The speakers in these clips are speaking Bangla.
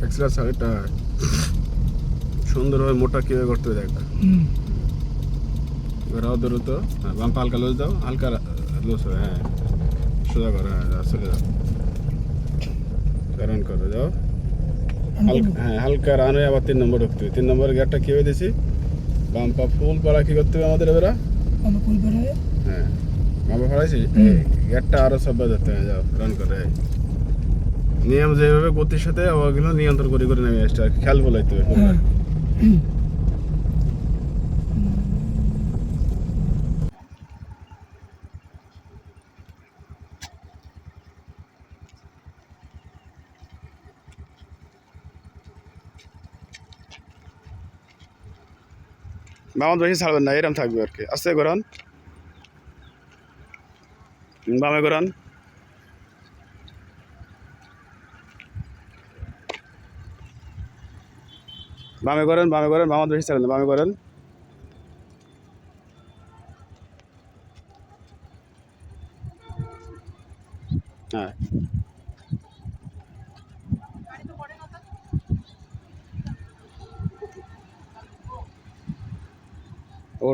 এক্সট্রা সাইডটা সুন্দরভাবে মোটা কিভাবে করতে হবে দেখ। ঘোরাও দ্রুত, বাম পা হালকা লুজ দাও, হালকা লুজ হবে, হ্যাঁ সোজা করো, হ্যাঁ চলে যাও, রান করো যাও, হ্যাঁ হালকা রান হয়ে আবার 3 নম্বর ঢুকতে হবে। 3 নম্বরের গিয়ারটা কীভাবে দিছি, বাম পা ফুল পাড়া কী করতে হবে আমাদের এবারে, হ্যাঁ বাম পা ফাড়াইছি, গিয়ারটা আরও সব ধরতে হবে, যাও রান করে। নিয়ম যেভাবে গতির সাথে ওগুলো নিয়ন্ত্রণ করে করে নেমে আসছে আর খেয়াল বলাইতে হবে পুরোটা। বামত বেশি ছাড়বেন না, এরম থাকবে আর কি। আস্তে ঘোরান, বামে ঘোরান, বামে করেন, বামে করেন, বামত বেশি ছাড়েন না, বামে করেন, হ্যাঁ ও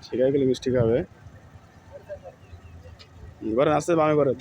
ঠিক আছে, গেলে মিষ্টি খাবে। করেন আস্তে, বামে করেন।